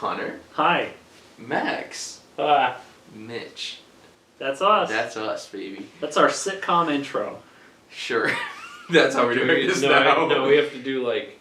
Connor. Hi. Max. Mitch. That's us. That's us, baby. That's our sitcom intro. Sure. That's how we're doing this now. No, we have to do like...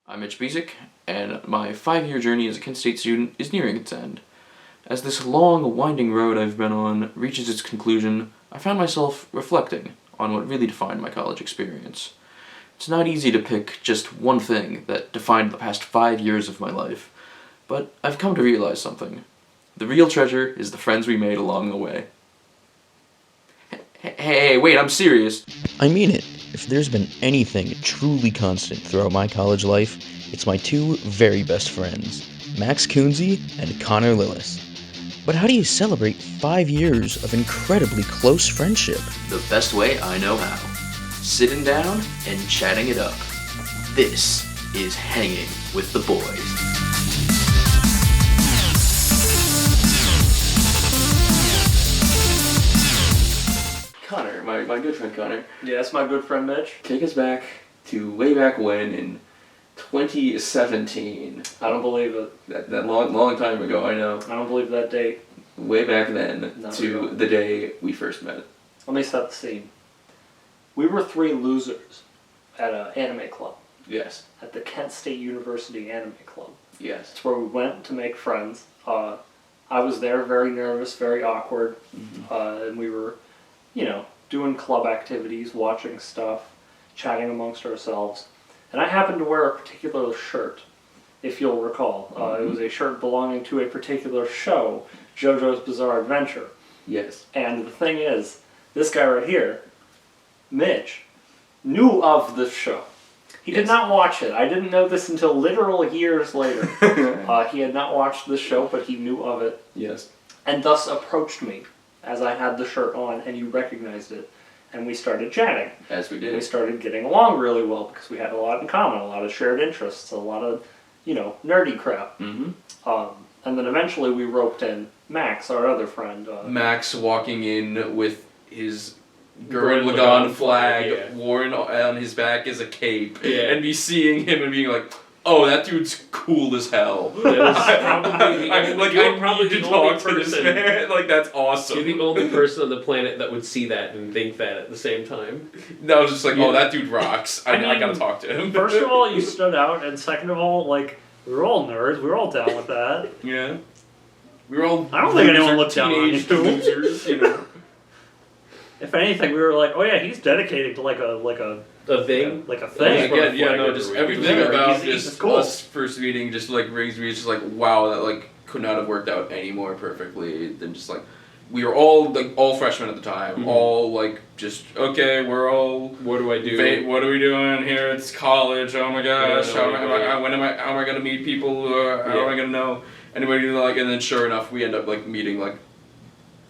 I'm Mitch Bezik, and my 5-year journey as a Kent State student is nearing its end. As this long, winding road I've been on reaches its conclusion, I found myself reflecting on what really defined my college experience. It's not easy to pick just one thing that defined the past 5 years of my life, but I've come to realize something. The real treasure is the friends we made along the way. Hey, wait, I'm serious. I mean it. If there's been anything truly constant throughout my college life, it's my two very best friends, Max Kunze and Connor Lillis. But how do you celebrate 5 years of incredibly close friendship? The best way I know how. Sitting down and chatting it up. This is Hanging with the Boys. Connor, my good friend Connor. Yeah, that's my good friend Mitch. Take us back to way back when in 2017. I don't believe it. That long time ago, I know. I don't believe that date. Way back then Not to real. the day we first met. Let me set the scene. We were three losers at an anime club. Yes. At the Kent State University Anime Club. Yes. It's where we went to make friends. I was there, very nervous, very awkward, and we were, doing club activities, watching stuff, chatting amongst ourselves. And I happened to wear a particular shirt, if you'll recall. It was a shirt belonging to a particular show, JoJo's Bizarre Adventure. Yes. And the thing is, this guy right here, Mitch, knew of the show. He did not watch it. I didn't know this until literal years later. He had not watched the show, but he knew of it. Yes. And thus approached me as I had the shirt on, and you recognized it. And we started chatting. As we did. We started getting along really well because we had a lot in common, a lot of shared interests, a lot of, nerdy crap. Mm-hmm. And then eventually we roped in Max, our other friend. Max walking in with his Gurren Gurren Lagann Lagann flag flag, worn on his back as a cape, Yeah. and me seeing him and being like, "Oh, that dude's cool as hell." That was probably the only, I probably need to the only talk to this person. man. Like, that's awesome. You're the only person on the planet that would see that and think that at the same time. I was just like, Yeah. "Oh, that dude rocks." I mean, gotta talk to him. First of all, you stood out, and second of all, we were all nerds. We were all down with that. Yeah. We were all. I don't think anyone looked down on teenage you. losers, If anything, we were like, oh yeah, he's dedicated to A thing? like a Oh, thing. again, yeah, no, just everything Yeah, about he's just cool. us first meeting just rings me. It's just like, wow, that could not have worked out any more perfectly than just we were all freshmen at the time, all just okay. We're all. What do I do? What are we doing here? It's college. Oh my gosh! Yeah, How am I gonna meet people? How am I gonna know anybody? And then sure enough, we end up meeting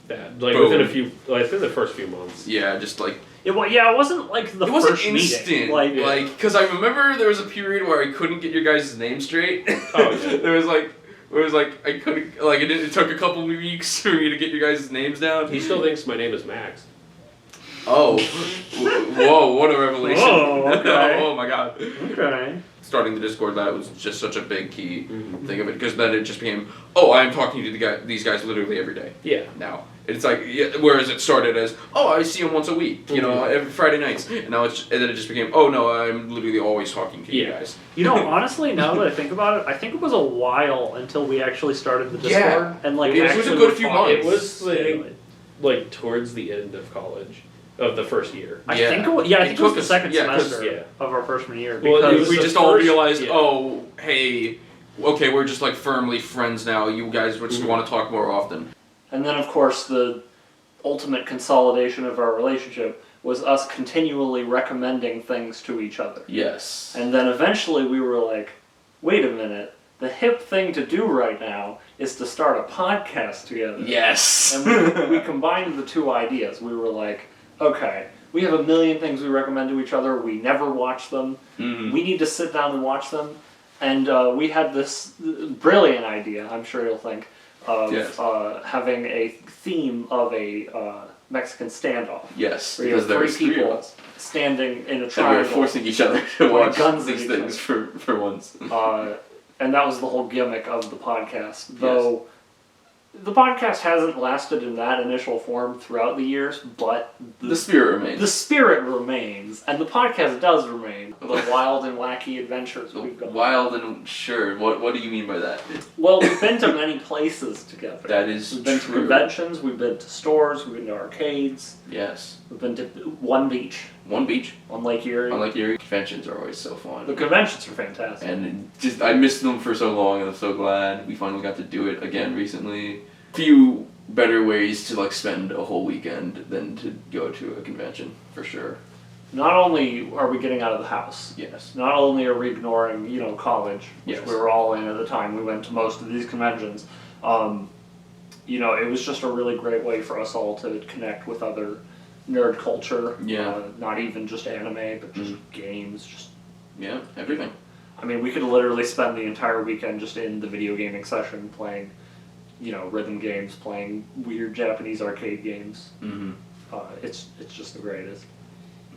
That. Boom. Within the first few months. yeah, just It wasn't like the it wasn't first instant. meeting. Because I remember there was a period where I couldn't get your guys' names straight. Oh, yeah. There was I couldn't it took a couple weeks for me to get your guys' names down. He still thinks my name is Max. Oh, whoa! What a revelation! Whoa, okay. Oh my god! Okay. Starting the Discord, that was just such a big key thing of it, because then it just became, oh, I'm talking to these guys literally every day. Yeah. Now it's whereas it started as, oh, I see them once a week, every Friday nights, and then it just became, oh no, I'm literally always talking to you guys. Honestly, now that I think about it, I think it was a while until we actually started the Discord. Yeah. And It was a actually good were few talking. months. It was towards the end of college, of the first year. I think it was the second yeah, 'cause- semester of our freshman year. Well, Because it was we the just all first- realized, yeah. oh, hey, okay, we're just firmly friends now. You guys just want to talk more often. And then, of course, the ultimate consolidation of our relationship was us continually recommending things to each other. Yes. And then eventually we were like, wait a minute, the hip thing to do right now is to start a podcast together. Yes. And we combined the two ideas. We were like, okay, we have a million things we recommend to each other. We never watch them. Mhm. We need to sit down and watch them. And we had this brilliant idea, I'm sure you'll think, of having a theme of a Mexican standoff. Yes, Where you because have there three was three people of us. standing in a And we were triangle. forcing each other to Pointing watch guns at these each things for once. And that was the whole gimmick of the podcast. Though the podcast hasn't lasted in that initial form throughout the years, but The spirit remains. the spirit remains, and the podcast does remain. The wild and wacky adventures we've gone. Wild and sure. What do you mean by that? Well, we've been to many places together. That is We've been to true. conventions, we've been to stores, we've been to arcades, Yes. we've been to one beach One beach. on Lake Erie. Unlike your conventions are always so fun. The conventions are fantastic. And just I missed them for so long, and I'm so glad we finally got to do it again recently. Few better ways to like spend a whole weekend than to go to a convention, for sure. Not only are we getting out of the house, Yes. not only are we ignoring, college, which Yes. we were all in at the time we went to most of these conventions, it was just a really great way for us all to connect with other nerd culture. Yeah. Not even just anime, but just games, just Yeah. Everything. I mean, we could literally spend the entire weekend just in the video gaming session playing, rhythm games, playing weird Japanese arcade games. Mm-hmm. It's just the greatest.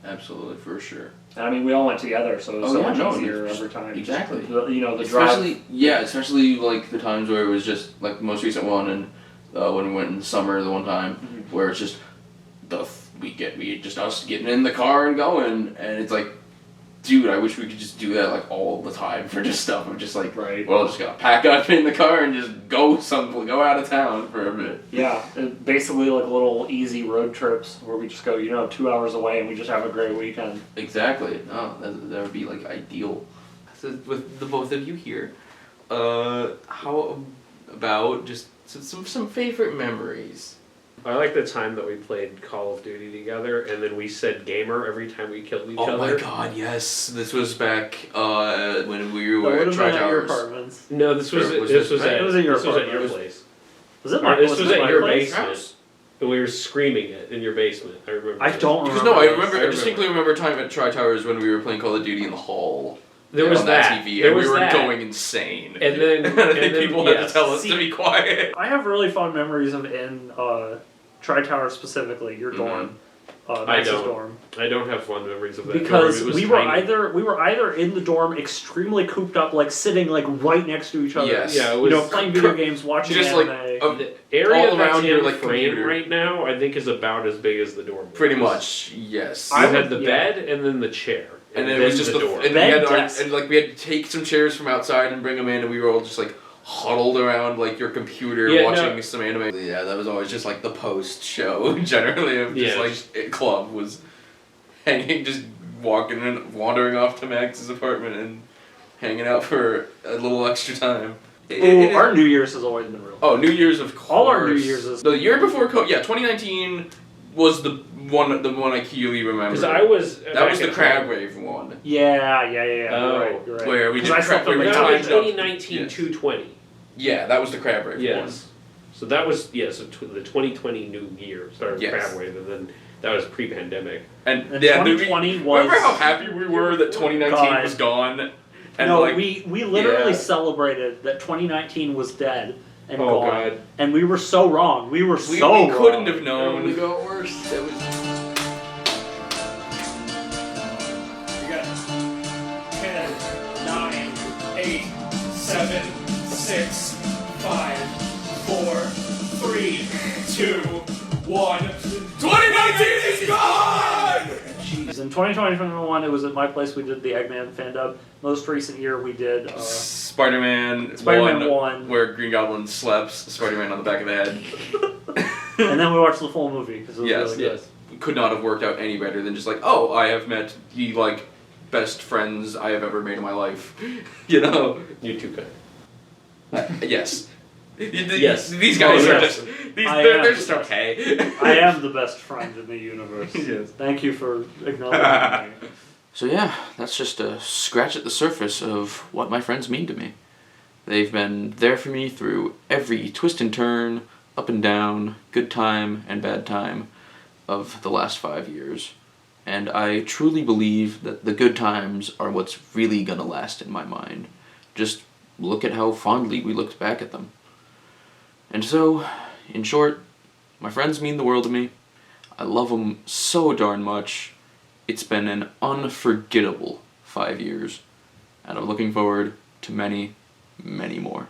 Absolutely, for sure. And I mean, we all went together, so it was Oh, so yeah, much no, easier just- every time. exactly. Just the drive. Especially like the times where it was just like the most recent one, and when we went in the summer the one time, where it's just we just us getting in the car and going, and it's like, dude, I wish we could just do that like all the time for just stuff. I'm just like, Right. well, just gotta pack up in the car and just go out of town for a bit. Yeah, basically like little easy road trips where we just go, 2 hours away and we just have a great weekend. Exactly. No, that would be like ideal. So with the both of you here, how about just some favorite memories? I like the time that we played Call of Duty together, and then we said gamer every time we killed each other. Oh my god, yes! This was back when we That were would at have been at your Tri-Towers. apartments. No, this was Or was this it- was at it was at your this was at your apartment. place. Was it my? This was was it at my your place? basement. And we were screaming it in your basement. I remember. I that. don't Because remember. no, I this. remember. I I distinctly remember a time at Tri-Towers when we were playing Call of Duty in the hall. There was on that. TV, There and was we were that. going insane. And then I think people had to tell us See- to be quiet. I have really fond memories of in Tri-Tower specifically, your dorm, Max's don't. dorm. I don't have fond memories of that. Because It was we were tiny. either in the dorm extremely cooped up, like sitting like right next to each other. Yes. Yeah, it was Playing video games, watching just anime. like the area all that's around your in like frame computer. right now. I think is about as big as the dorm. Was. Pretty much, yes. You I had would- the yeah. bed and then the chair, And then it was just the the door. and we Bed, had desk. and like we had to take some chairs from outside and bring them in, and we were all just like huddled around like your computer Yeah, watching no. some anime. Yeah, that was always just like the post show generally of just Yeah, like club was hanging, just walking and wandering off to Max's apartment and hanging out for a little extra time. Our New Year's has always been real. Oh, New Year's, of course. All our New Year's is- the year before COVID. Yeah, 2019 was the one I clearly remember. Because I was that was the crab rave one. Yeah. Oh. You're right. Where we 'Cause did I slept crab, where on we the That was timed up. 2019 Yes. 220. Yeah, that was the crab rave one. Yes. So that was the 2020 New Year started Yes. crab wave, and then that was pre-pandemic. And And yeah, 2020 was. remember how happy we were that 2019 God. was gone? And No, like, we literally yeah. celebrated that 2019 was dead and Oh, gone, God. and we were so wrong. We were we so wrong. couldn't have known. It got worse. It was, You got 10, 9, 8, 7, 6, 5, 4, 3, 2, 1. 2019 is gone! Jeez, in 2021, it was at my place. We did the Eggman fan dub. Most recent year, we did. Spider-Man, Spider-Man 1. where Green Goblin slaps Spider-Man on the back of the head. And then we watched the full movie because it was Yes, really good. Yes. Could not have worked out any better than just like, oh, I have met the like best friends I have ever made in my life. You know? You too kind. Yes. Yes. These guys Oh, are yes. just I they're am. just okay. I am the best friend in the universe. Yes. Thank you for acknowledging me. So yeah, that's just a scratch at the surface of what my friends mean to me. They've been there for me through every twist and turn, up and down, good time and bad time of the last 5 years. And I truly believe that the good times are what's really gonna last in my mind. Just look at how fondly we looked back at them. And so, in short, my friends mean the world to me. I love them so darn much. It's been an unforgettable 5 years, and I'm looking forward to many, many more.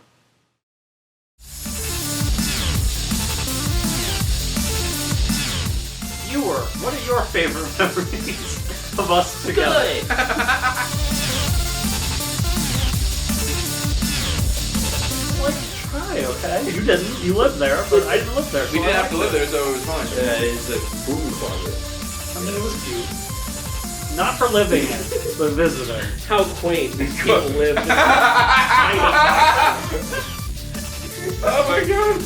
What are your favorite memories of us together? Try, okay? You didn't. You lived there, but I didn't live there. We didn't have to live there, so it was fine. It's a boom closet. I mean, it was cute. Not for living in, but visiting. How quaint these people live in tiny boxes. Oh my god!